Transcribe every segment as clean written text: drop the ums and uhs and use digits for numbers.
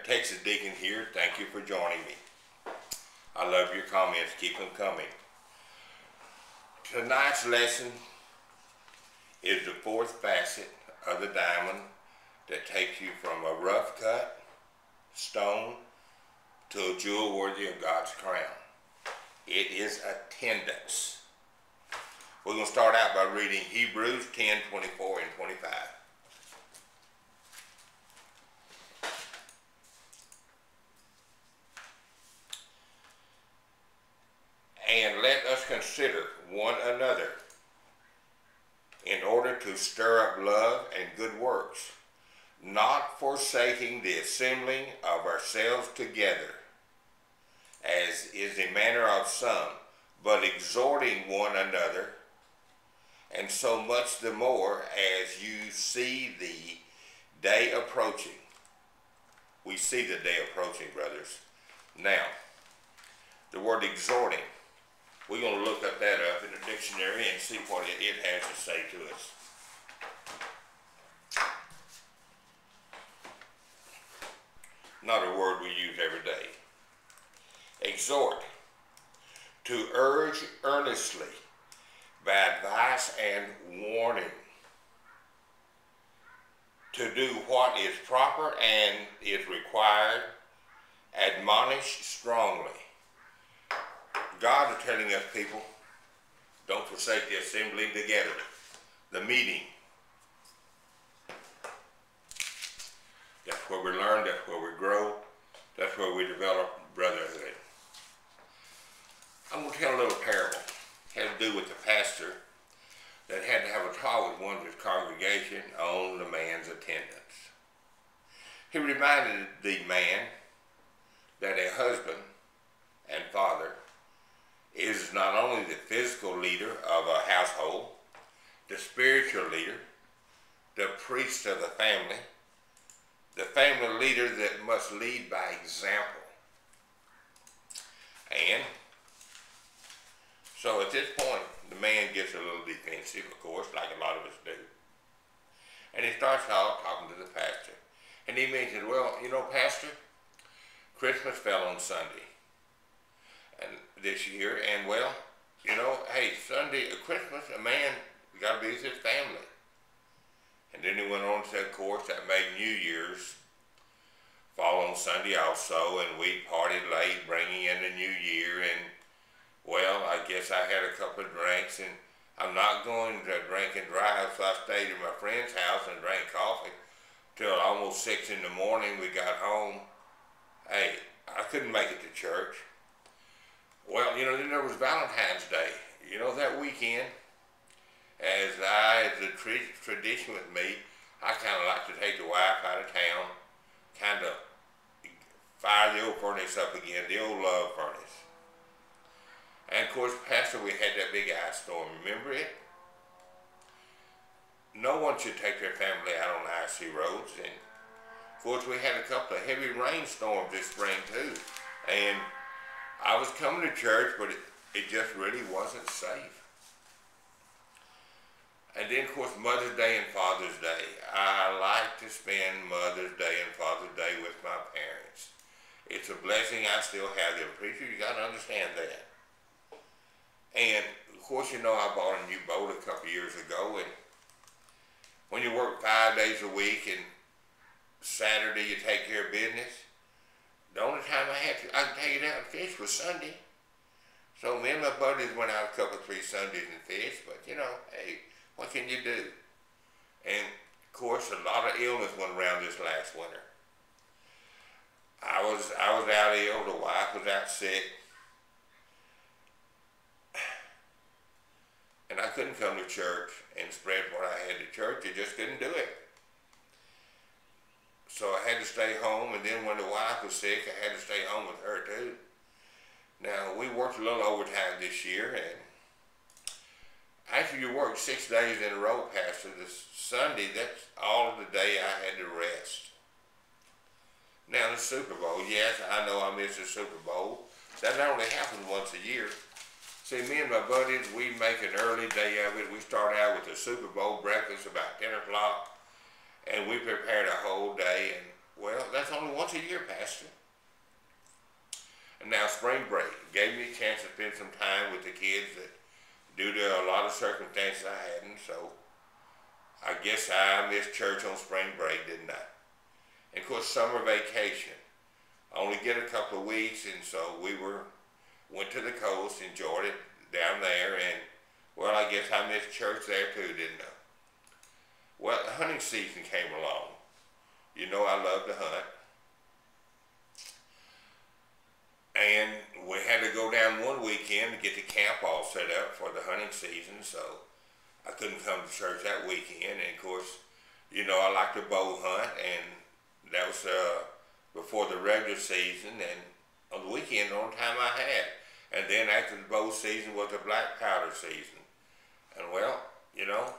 Texas Deacon here. Thank you for joining me. I love your comments. Keep them coming. Tonight's lesson is the fourth facet of the diamond that takes you from a rough cut stone to a jewel worthy of God's crown. It is attendance. We're going to start out by reading Hebrews 10:24 and 25. And let us consider one another in order to stir up love and good works, not forsaking the assembling of ourselves together, as is the manner of some, but exhorting one another, and so much the more as you see the day approaching. We see the day approaching, brothers. Now, the word exhorting, we're going to look up that up in the dictionary and see what it has to say to us. Not a word we use every day. Exhort, to urge earnestly by advice and warning, to do what is proper and is required, admonish strongly. God is telling us, people, don't forsake the assembling together, the meeting. That's where we learn, that's where we grow, that's where we develop brotherhood. I'm going to tell a little parable. It had to do with the pastor that had to have a talk with one of his congregation on the man's attendance. He reminded the man that a husband and father is not only the physical leader of a household, the spiritual leader, the priest of the family leader that must lead by example. And so at this point, the man gets a little defensive, of course, like a lot of us do. And he starts out talking to the pastor. And he mentioned, well, you know, Pastor, Christmas fell on Sunday and this year, and well, you know, hey, Sunday, Christmas, a man got to be with his family. And then he went on to say, of course, that made New Year's fall on Sunday also, and we partied late, bringing in the new year, and well, I guess I had a couple of drinks, and I'm not going to drink and drive, so I stayed at my friend's house and drank coffee till almost 6 in the morning. We got home. Hey, I couldn't make it to church. Well, you know, then there was Valentine's Day. You know, that weekend, as a tradition with me, I kind of like to take the wife out of town, kind of fire the old furnace up again, the old love furnace. And of course, Pastor, we had that big ice storm. Remember it? No one should take their family out on icy roads. And of course, we had a couple of heavy rainstorms this spring too. And I was coming to church, but it just really wasn't safe. And then, of course, Mother's Day and Father's Day. I like to spend Mother's Day and Father's Day with my parents. It's a blessing I still have them. Preacher, you got to understand that. And, of course, you know, I bought a new boat a couple years ago, and when you work 5 days a week and Saturday you take care of business, the only time I could take it out and fish was Sunday. So me and my buddies went out a couple, 3 Sundays and fished, but, you know, hey, what can you do? And, of course, a lot of illness went around this last winter. I was out ill, the wife was out sick, and I couldn't come to church and spread what I had to church. I just couldn't do it. So I had to stay home, and then when the wife was sick, I had to stay home with her too. Now, we worked a little overtime this year, and after you work 6 days in a row, Pastor, this Sunday, that's all of the day I had to rest. Now, the Super Bowl, yes, I know I missed the Super Bowl. That only happens once a year. See, me and my buddies, we make an early day of it. We start out with the Super Bowl breakfast about 10 o'clock, and we prepared a whole day, and well, that's only once a year, Pastor. And now spring break gave me a chance to spend some time with the kids that due to a lot of circumstances I hadn't, so I guess I missed church on spring break, didn't I? And of course, summer vacation. I only get a couple of weeks, and so went to the coast, enjoyed it down there, and well, I guess I missed church there too, didn't I? Well, the hunting season came along. You know I love to hunt. And we had to go down one weekend to get the camp all set up for the hunting season, so I couldn't come to church that weekend. And of course, you know, I like to bow hunt, and that was before the regular season, and on the weekend, the only time I had. And then after the bow season was the black powder season. And well, you know,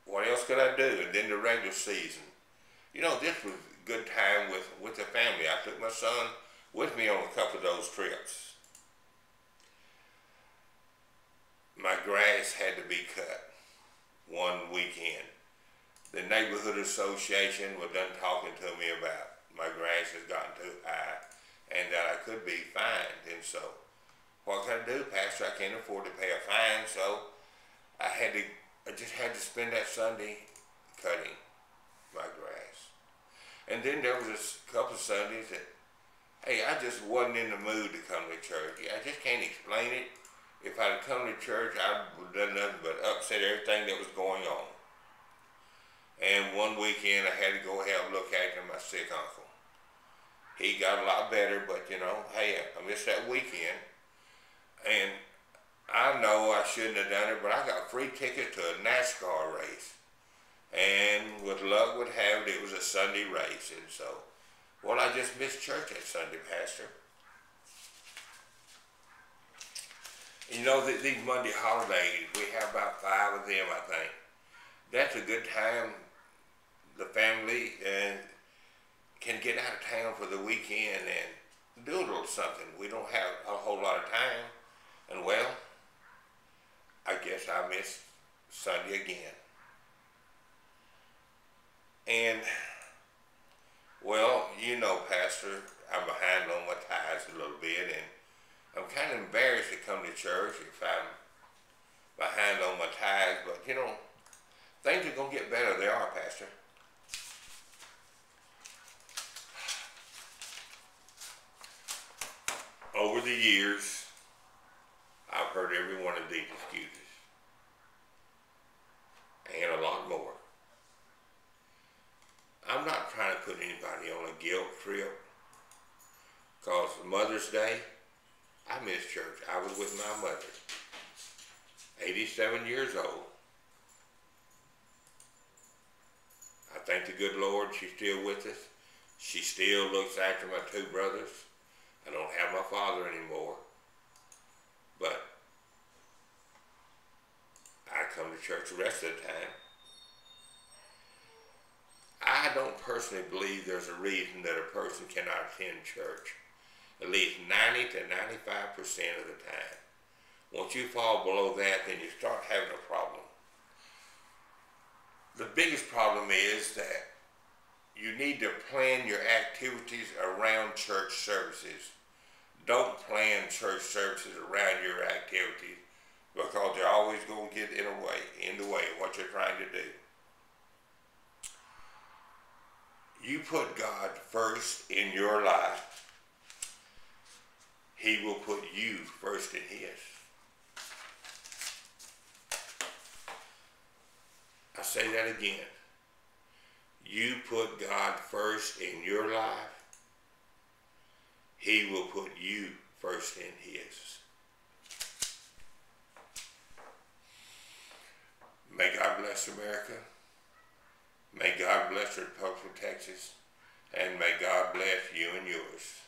what else could I do? And then the regular season. You know, this was a good time with the family. I took my son with me on a couple of those trips. My grass had to be cut one weekend. The neighborhood association was done talking to me about my grass has gotten too high and that I could be fined. And so, what can I do, Pastor? I can't afford to pay a fine, so I just had to spend that Sunday cutting my grass. And then there was a couple of Sundays that, hey, I just wasn't in the mood to come to church. I just can't explain it. If I'd come to church, I would have done nothing but upset everything that was going on. And one weekend, I had to go help look after my sick uncle. He got a lot better, but you know, hey, I missed that weekend. And I know I shouldn't have done it, but I got free tickets to a NASCAR race. And with luck would have it, it was a Sunday race. And so, well, I just missed church that Sunday, Pastor. You know, these Monday holidays, we have about 5 of them, I think. That's a good time the family can get out of town for the weekend and do a little something. We don't have a whole lot of time. And well, I guess I missed Sunday again. And, well, you know, Pastor, I'm behind on my tithes a little bit, and I'm kind of embarrassed to come to church if I'm behind on my tithes, but, you know, things are going to get better. They are, Pastor. Over the years, I've heard every one of these excuses, and a lot more. I'm not trying to put anybody on a guilt trip, because Mother's Day, I missed church. I was with my mother, 87 years old. I thank the good Lord she's still with us. She still looks after my 2 brothers. I don't have my father anymore, but I come to church the rest of the time. I don't personally believe there's a reason that a person cannot attend church at least 90 to 95% of the time. Once you fall below that, then you start having a problem. The biggest problem is that you need to plan your activities around church services. Don't plan church services around your activities, because they're always going to get in the way of what you're trying to do. You put God first in your life, He will put you first in His. I say that again. You put God first in your life, He will put you first in His. May God bless America. May God bless the Republic of Texas. And may God bless you and yours.